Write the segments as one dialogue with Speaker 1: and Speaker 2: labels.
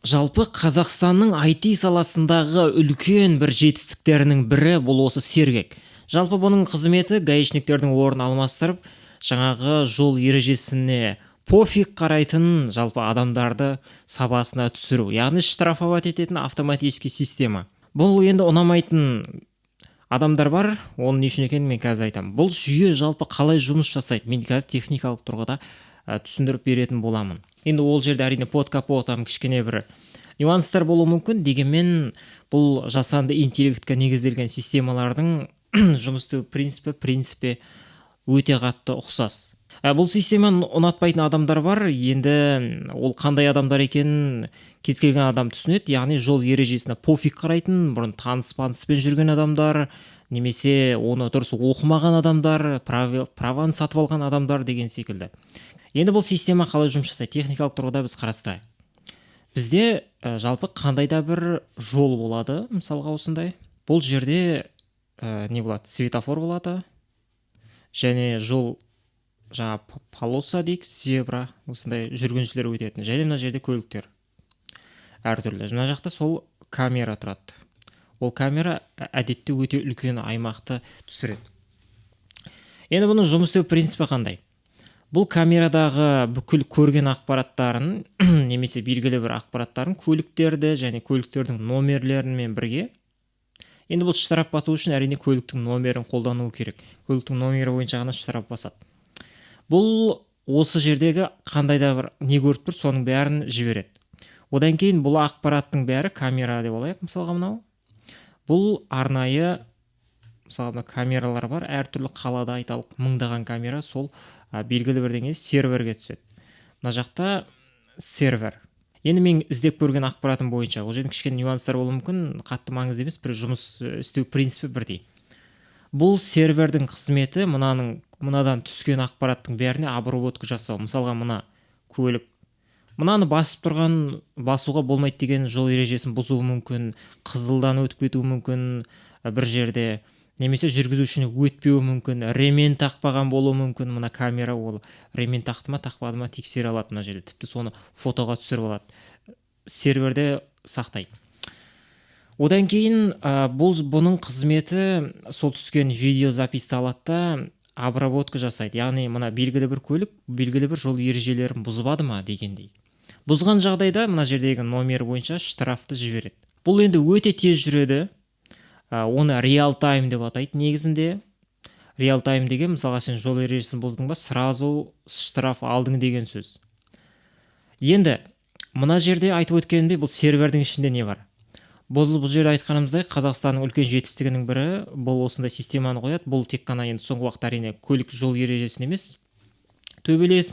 Speaker 1: Жалпы Қазақстанның IT саласындағы үлкен бір жетістіктерінің бірі бұл осы сергек. Жалпы бұның қызметі гаишниктердің орнын алмастырып, жаңағы жол ережесіне пофиг қарайтын жалпы адамдарды сабасына түсіру, яғни штрафовать ететін автоматический система. Бұл енді ұнамайтын адамдар бар, оның не үшін екенін мен қазір айтамын. Бұл жүйе жалпы қалай жұмыс жасайды, мен қазір техникалық тұрғыда түсіндіріп беретін боламын. Енді ол жерде әрине под капотом кішкене бір нюанстар болуы мүмкін, дегенмен бұл жасанды интеллектке негізделген системалардың жұмыс істеу принципі өте қатты ұқсас. Бұл системаны ұнатпайтын адамдар бар, енді ол қандай адамдар екенін кез келген адам түсінеді, яғни жол ережесіне пофиг қарайтын, бұрын таныспен жүрген адамдар, немесе оны дұрыс оқымаған адамдар, праваны сатып алған адамдар деген секілді. Енді бұл система қалай жұмыс жасайды, техникалық тұрғыда біз қарастырайық. Бізде жалпы қандай да бір жол болады, мысалға осындай. Бұл жерде не болады, светофор болады, және жол жаңа полоса дейік, зебра, осындай жүргіншілер өтетін, және мына жерде көліктер әртүрлі. Мына жақта сол камера тұрады. Ол камера әдетте өте үлкен аймақты түсіреді. Енді бұның жұмыс істеу принципі қандай? Бұл камерадағы бүкіл көрген ақпараттарын немесе белгілі бір ақпараттарын көліктерді және көліктердің номерлерімен бірге. Енді бұл штраф басу үшін әрине көліктің номерін қолдану керек. Көліктің номері бойынша ғана штраф басады. Бұл осы жердегі қандай да бір не көріп тұр, соның бәрін жібереді. Одан кейін бұл ақпараттың бәрі камера деп алайық, мысалға мынау. Бұл арнайы мысалға камералар бар, әртүрлі қалада айталық мыңдаған камера сол белгілі бір деңгейде серверге түседі. Мына жақта сервер. Енді мен іздеп көрген ақпаратым бойынша, ол жерде кішкене нюанстар болуы мүмкін, қатты маңызды емес, бір жұмыс істеу принципі бірдей. Бұл сервердің қызметі мынадан түскен ақпараттың бәріне обработка жасау. Мысалға мына көлік. Мынаны басуға болмайды деген жол ережесін бұзуы мүмкін, қызылдан өтіп кетуі мүмкін бір жерде, немесе жүргізушіні өтпеуі мүмкін, ремень тақпаған болуы мүмкін. Мына камера ол ремень тақты ма, тақпады ма тексере алады мына жерде. Тіпті соны фотоға түсіріп алады. Серверде сақтайды. Одан кейін бұның қызметі сол түскен видеозаписті алады да обработка жасайды. Яғни мына белгілі бір көлік, белгілі бір жол ережелерін бұзбады ма дегендей. Бұзған жағдайда мына жердегі номер бойынша штрафты жібереді. Бұл енді өте тез жүреді. Оны реал тайм деп атайды негізінде. Реал тайм деген, мысалға сен жол ережесін бұздың ба, сразу штраф алдың деген сөз. Енді мына жерде айтып өткенімде бұл сервердің ішінде не бар? Бұл жерде айтқанымыздай Қазақстанның үлкен жетістігінің бірі бұл осындай системаны қояды. Бұл тек қана енді соңғы уақытта әрине көлік жол ережесін емес, төбелес,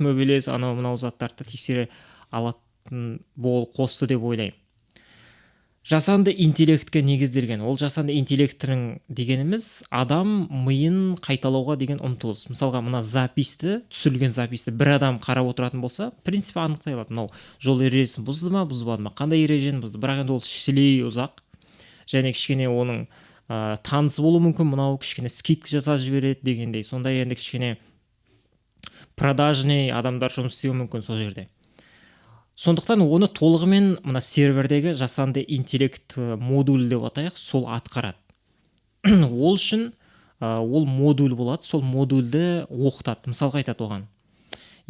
Speaker 1: анау заттарды тексере алатын бол қосты деп ойлаймын. Жасанды интеллектке негізделген. Ол жасанды интеллекттің дегеніміз адам миын қайталауға деген ұмтылыс. Мысалға мына түсірілген записті бір адам қарап отыратын болса, принципі анықтай алады. Мынау жол ережесін бұзды ма, бұзбады ма, қандай ережені бұзды. Бірақ енді ол шілей ұзақ. Және кішкене оның танысы болуы мүмкін, мынау кішкене скидка жасап жібереді дегендей. Сондай енді кішкене продажный адамдар жұмыс істеуі мүмкін сол жерде. Сондықтан оны толығымен мына сервердегі жасанды интеллект модуль деп атайық, сол атқарады. Ол үшін ол модуль болады, сол модульді оқытады. Мысалға айтады оған.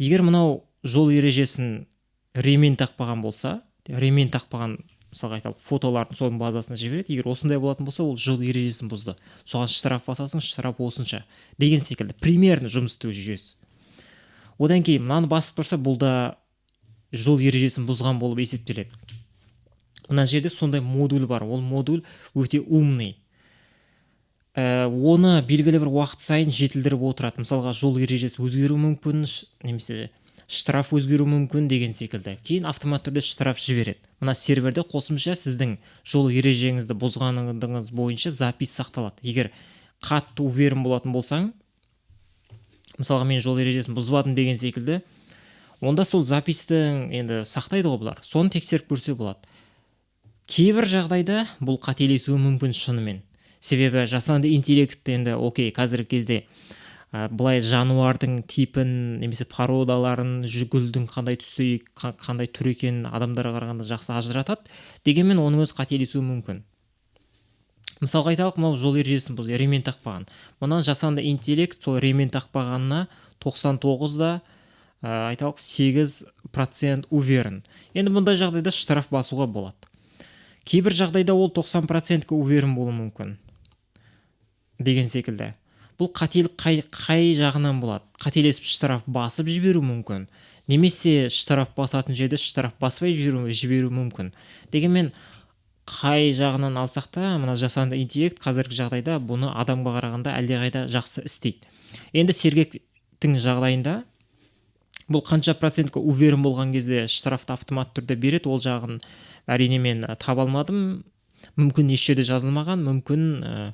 Speaker 1: Егер мынау жол ережесін ремень тақпаған болса, ремень тақпаған мысалға айталық фотолардың соның базасына жібереді. Егер осындай болатын болса, ол жол ережесін бұзды. Соған штраф басасың, штраф осынша деген секілді. Примерно жұмыс істеу жүйесі. Одан кейін мынаны басып тұрса, бұл да жол ережесін бұзған болып есептеледі. Мына жерде сондай модуль бар. Ол модуль өте умный. Оны белгілі бір уақыт сайын жетілдіріп отырады. Мысалға жол ережесі өзгеру мүмкін, немесе штраф өзгеру мүмкін деген секілді. Кейін автомат түрде штраф жібереді. Мына серверде қосымша сіздің жол ережеңізді бұзғаныңыз бойынша запись сақталады. Егер қатты уверен болатын болсаң, мысалға мен жол ережесін бұзбадым деген секілді, онда сол записьті енді сақтайды ғой бұлар. Соны тексеріп көрсе болады. Кейбір жағдайда бұл қателесуі мүмкін шынымен. Себебі жасанды интеллект енді қазіргі кезде былай жануардың типін немесе породаларын, гүлдің қандай түсті қандай түр екенін адамдарға қарағанда жақсы ажыратады. Дегенмен оның өзі қателесуі мүмкін. Мысалға айталық, мынау жол ережесін бұл ремен тақпаған. Мұнан жасанды интеллект сол ремен тақпағанына 99-да айталық 8% уверен. Енді бұндай жағдайда штраф басуға болады. Кейбір жағдайда ол 90%-ке уверен болуы мүмкін деген секілді. Бұл қателік қай жағынан болады? Қателесіп штраф басып жіберу мүмкін, немесе штраф басатын жерде штраф баспай жіберу мүмкін. Дегенмен қай жағынан алсақ та, мына жасанды интеллект қазіргі жағдайда бұны адамға қарағанда әлдеқайда жақсы істейді. Енді сергектің жағдайында бұл қанша процентке уверен болған кезде штрафты автоматты түрде береді, ол жағын әрине мен таба алмадым. Мүмкін еш жерде жазылмаған, мүмкін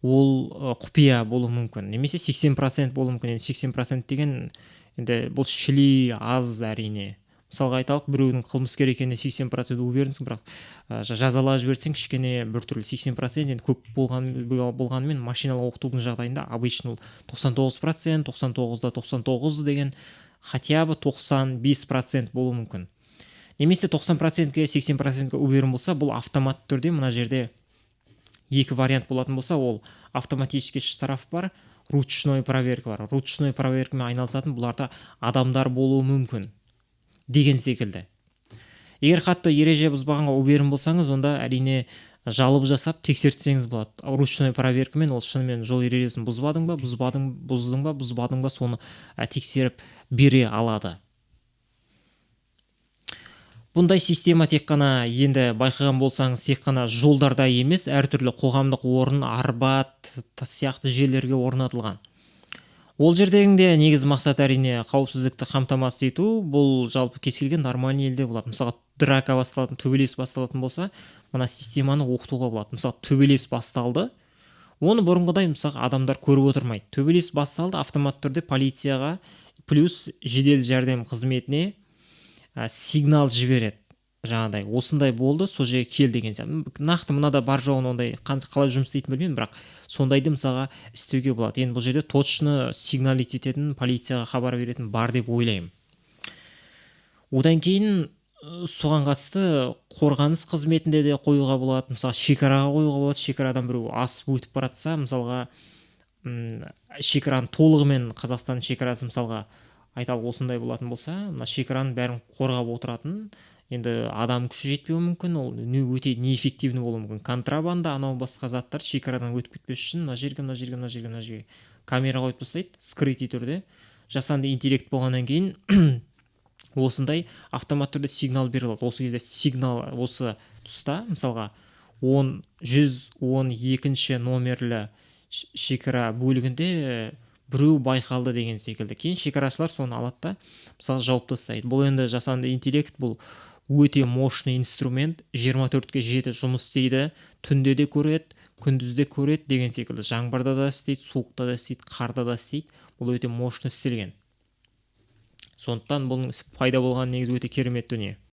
Speaker 1: ол құпия болуы мүмкін, немесе 80% болуы мүмкін. Енді 80% деген енді бұл шіли аз әрине. Мысалға айталық, біреудің қылмыскер екеніне 80% уверенсің, бірақ жазалап жіберсең кішкене біртүрлі 80% енді көп болғанымен машиналық оқытудың жағдайында обычно 99%, 99-да 99 деген хотя бы 95% болуы мүмкін. Немесе 90%-ге 80%-ге уверен болса, бұл автомат түрде мына жерде екі вариант болатын болса, ол автоматический штраф бар, ручной проверка бар. Ручной проверкамен айналысатын бұларда адамдар болуы мүмкін деген секілді. Егер қатты ереже бұзбағанға уверен болсаңыз, онда әрине жалып жасап тексертсеңіз болады. Ручной проверкамен ол шынымен жол ережесін бұздың ба, соны тексеріп бере алады. Бұндай система тек қана енді байқаған болсаңыз, тек қана жолдарда емес, әртүрлі қоғамдық орын, арбат сияқты жерлерге орнатылған. Ол жердегі де негізгі мақсат әрине қауіпсіздікті қамтамасыз ету. Бұл жалпы кез келген нормальный елде болады. Мысалға драка басталатын, төбелес басталатын болса, мына системаны оқытуға болады. Мысалы төбелес басталды, оны бұрынғыдай мысалға адамдар көріп отырмайды. Төбелес басталды, автоматты түрде полицияға плюс жедел жәрдем қызметіне сигнал жібереді. Жаңағыдай осындай болды, сол жерге кел деген сияқты. Нақты мынада бар жоғын ондай қалай жұмыс істейтінін білмеймін, бірақ сондайды мысалға істеуге болады. Енді бұл жерде точно сигналить ететін, полицияға хабар беретін бар деп ойлаймын. Одан кейін соған қатысты қорғаныс қызметінде де қоюға болады. Мысалы шекараға қоюға болады. Шекарадан біреу асып өтіп баратса, мысалға шекараны толығымен Қазақстан шекарасы мысалға айталық осындай болатын болса, мына шекараның бәрін қорғап отыратын енді адам күші жетпеуі мүмкін, ол өте неэффективный болуы мүмкін. Контрабанда, анау басқа заттар шекарадан өтіп кетпес үшін мына жерге камера қойып тастайды, скрытый түрде. Жасанды интеллект болғаннан кейін осындай автомат түрде сигнал беріледі. Осы кезде сигнал осы тұста, мысалға 112 номерлі шекара бөлігінде біреу байқалды деген секілді. Кейін шекарашылар соны алады да, мысалы жауып тастайды. Бұл енді жасанды интеллект, бұл өте мощный инструмент, 24/7 жұмыс істейді, түнде де көреді, күндізде көреді деген секілді. Жаңбырда да істейді, суықта да істейді, қарда да істейді. Бұл өте мощный істелген. Сондықтан бұл пайда болған негізі өте керемет дүние.